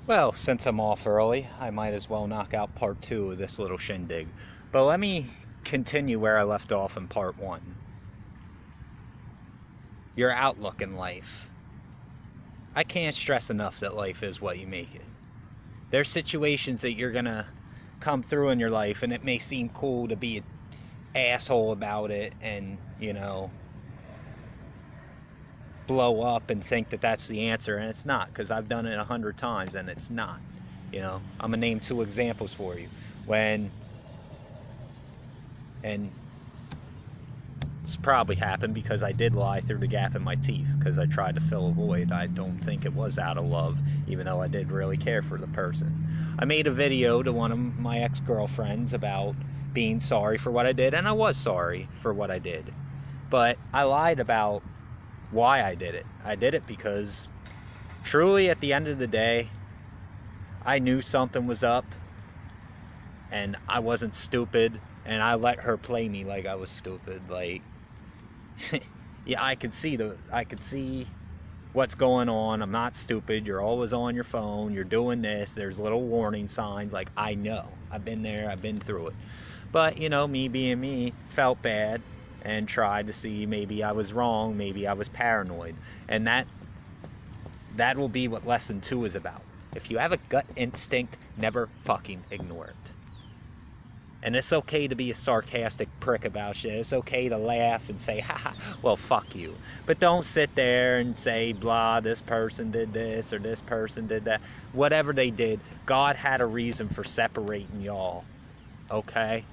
Well, since I'm off early, I might as well knock out part two of this little shindig. But let me continue where I left off in part one. Your outlook in life. I can't stress enough that life is what you make it. There's situations that you're gonna come through in your life, and it may seem cool to be an asshole about it and, blow up and think that that's the answer, and it's not, because I've done it 100 times and it's not. I'm gonna name two examples for you. When and it's probably happened because I did lie through the gap in my teeth because I tried to fill a void. I don't think it was out of love, even though I did really care for the person. I made a video to one of my ex-girlfriends about being sorry for what I did, and I was sorry for what I did. But I lied about why I did it. I did it because truly at the end of the day, I knew something was up, and I wasn't stupid, and I let her play me like I was stupid. Like, yeah, I could see what's going on. I'm not stupid. You're always on your phone. You're doing this. There's little warning signs. Like, I know. I've been there. I've been through it. But, me being me, felt bad and tried to see maybe I was wrong. Maybe I was paranoid. And that will be what lesson 2 is about. If you have a gut instinct, never fucking ignore it. And it's okay to be a sarcastic prick about shit. It's okay to laugh and say, haha, well, fuck you. But don't sit there and say, blah, this person did this or this person did that. Whatever they did, God had a reason for separating y'all. Okay?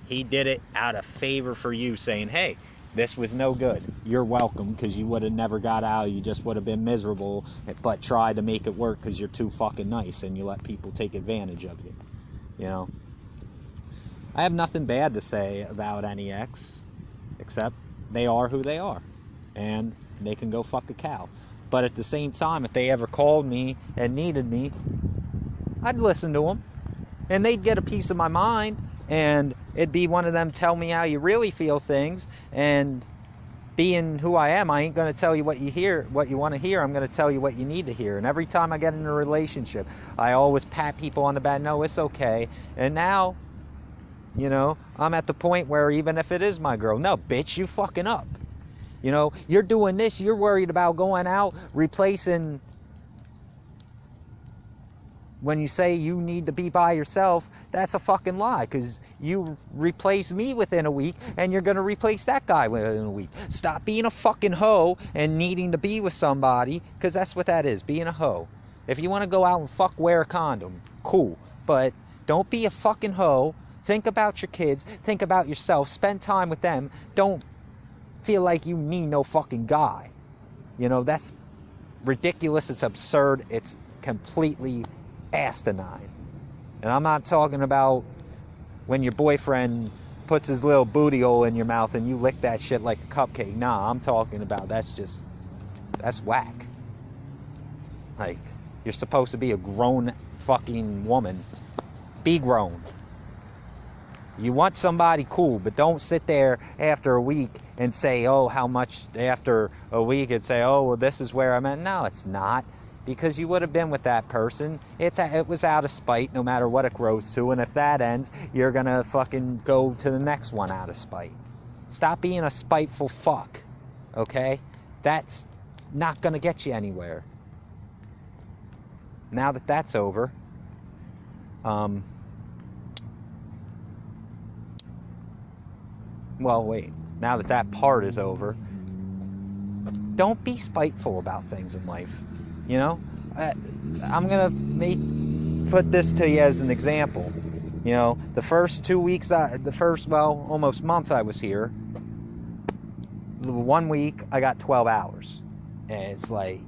He did it out of favor for you, saying, hey, this was no good. You're welcome, because you would have never got out. You just would have been miserable, but tried to make it work because you're too fucking nice and you let people take advantage of you. I have nothing bad to say about any ex, except they are who they are, and they can go fuck a cow. But at the same time, if they ever called me and needed me, I'd listen to them, and they'd get a piece of my mind, and it'd be one of them tell me how you really feel things. And being who I am, I ain't going to tell you what you want to hear. I'm going to tell you what you need to hear. And every time I get in a relationship, I always pat people on the back. No, it's okay. And now, I'm at the point where even if it is my girl, no, bitch, you fucking up. You're doing this. You're worried about going out, replacing. When you say you need to be by yourself, that's a fucking lie, because you replace me within a week and you're going to replace that guy within a week. Stop being a fucking hoe and needing to be with somebody, because that's what that is, being a hoe. If you want to go out and fuck, wear a condom, cool, but don't be a fucking hoe. Think about your kids, think about yourself, spend time with them. Don't feel like you need no fucking guy. That's ridiculous, it's absurd, it's completely asinine. And I'm not talking about when your boyfriend puts his little booty hole in your mouth and you lick that shit like a cupcake. Nah, I'm talking about that's whack. Like, you're supposed to be a grown fucking woman. Be grown. You want somebody cool, but don't sit there after a week and say, oh, how much after a week, and say, oh, well, this is where I'm at. No, it's not. Because you would have been with that person. It was out of spite, no matter what it grows to. And if that ends, you're going to fucking go to the next one out of spite. Stop being a spiteful fuck. Okay? That's not going to get you anywhere. Now that that's over, well, wait. Now that that part is over, don't be spiteful about things in life. I'm gonna put this to you as an example. The first 2 weeks, almost month I was here, 1 week I got 12 hours. And it's like,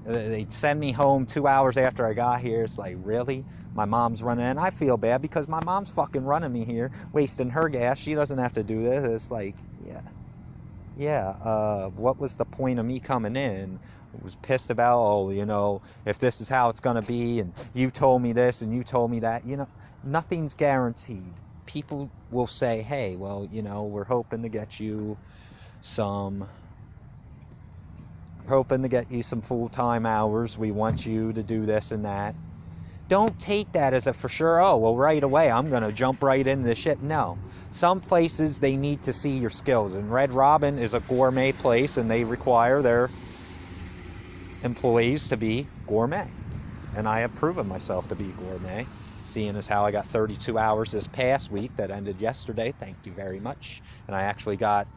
they'd send me home 2 hours after I got here. It's like, really? My mom's running, and I feel bad because my mom's fucking running me here, wasting her gas. She doesn't have to do this. It's like, what was the point of me coming in? I was pissed about, if this is how it's going to be, and you told me this and you told me that. Nothing's guaranteed. People will say, hey, well, we're hoping to get you some hoping to get you some full-time hours. We want you to do this and that. Don't take that as a for sure, oh, well, right away, I'm going to jump right into this shit. No. Some places, they need to see your skills. And Red Robin is a gourmet place, and they require their employees to be gourmet. And I have proven myself to be gourmet, seeing as how I got 32 hours this past week that ended yesterday. Thank you very much. And I actually got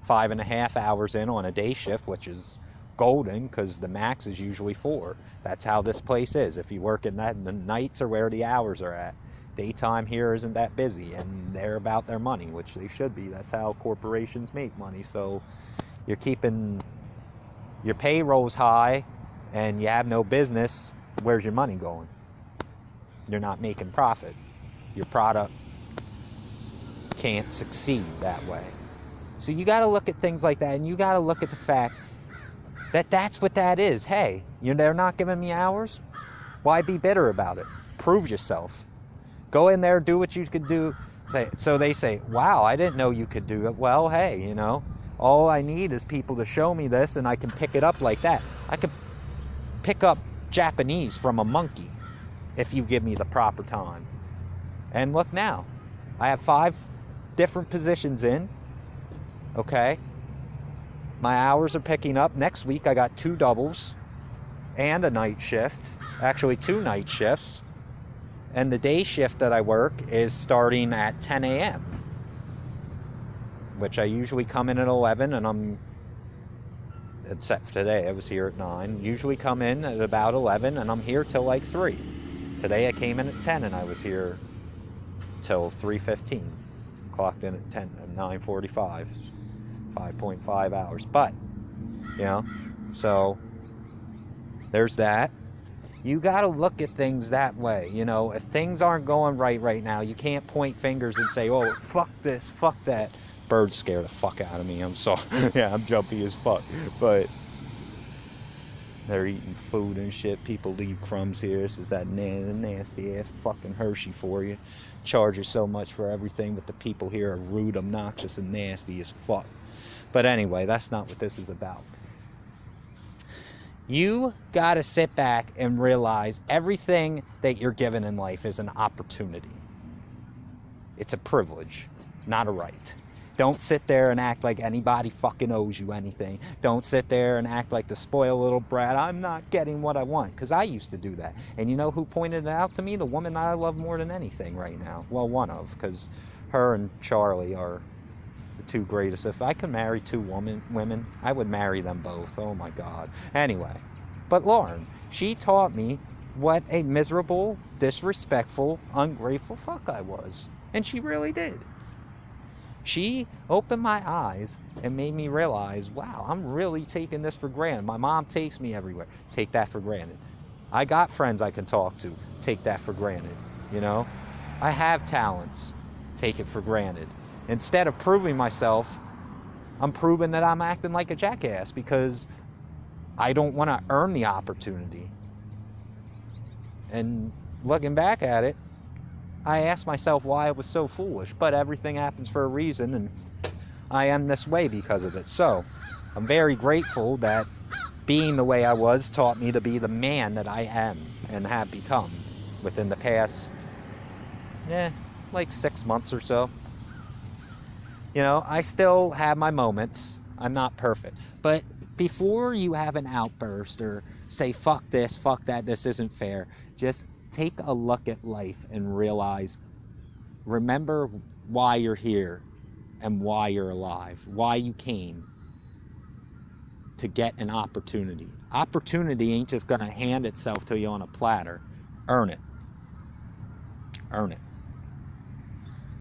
5.5 hours in on a day shift, which is golden, because the max is usually 4. That's how this place is. If you work in that, the nights are where the hours are at. Daytime here isn't that busy, and they're about their money, which they should be. That's how corporations make money. So you're keeping your payrolls high and you have no business. Where's your money going? You're not making profit. Your product can't succeed that way. So you got to look at things like that, and you got to look at the fact that that's what that is. Hey, they're not giving me hours? Why be bitter about it? Prove yourself. Go in there, do what you could do. So they say, wow, I didn't know you could do it. Well, hey, all I need is people to show me this, and I can pick it up like that. I could pick up Japanese from a monkey if you give me the proper time. And look now, I have 5 different positions in. Okay? My hours are picking up. Next week I got 2 doubles and a night shift. Actually 2 night shifts. And the day shift that I work is starting at 10 a.m. which I usually come in at 11, and except for today, I was here at 9. Usually come in at about 11, and I'm here till like 3. Today I came in at 10, and I was here till 3:15. Clocked in at 9:45. 5.5 hours. But, so there's that. You got to look at things that way. If things aren't going right now, you can't point fingers and say, oh, fuck this, fuck that. Birds scare the fuck out of me. I'm sorry. Yeah, I'm jumpy as fuck. But they're eating food and shit. People leave crumbs here. This is that nasty ass fucking Hershey for you. Charge you so much for everything, but the people here are rude, obnoxious, and nasty as fuck. But anyway, that's not what this is about. You got to sit back and realize everything that you're given in life is an opportunity. It's a privilege, not a right. Don't sit there and act like anybody fucking owes you anything. Don't sit there and act like the spoiled little brat. I'm not getting what I want. Because I used to do that. And you know who pointed it out to me? The woman I love more than anything right now. Well, one of. Because her and Charlie are the 2 greatest. If I could marry 2 women, I would marry them both. Oh my God. Anyway. But Lauren, she taught me what a miserable, disrespectful, ungrateful fuck I was. And she really did. She opened my eyes and made me realize, wow, I'm really taking this for granted. My mom takes me everywhere. Take that for granted. I got friends I can talk to. Take that for granted. I have talents. Take it for granted. Instead of proving myself, I'm proving that I'm acting like a jackass because I don't want to earn the opportunity. And looking back at it, I asked myself why I was so foolish, but everything happens for a reason, and I am this way because of it. So, I'm very grateful that being the way I was taught me to be the man that I am and have become within the past, like 6 months or so. I still have my moments. I'm not perfect. But before you have an outburst or say, fuck this, fuck that, this isn't fair, just take a look at life and remember why you're here and why you're alive, why you came to get an opportunity. Opportunity ain't just gonna hand itself to you on a platter. Earn it. Earn it.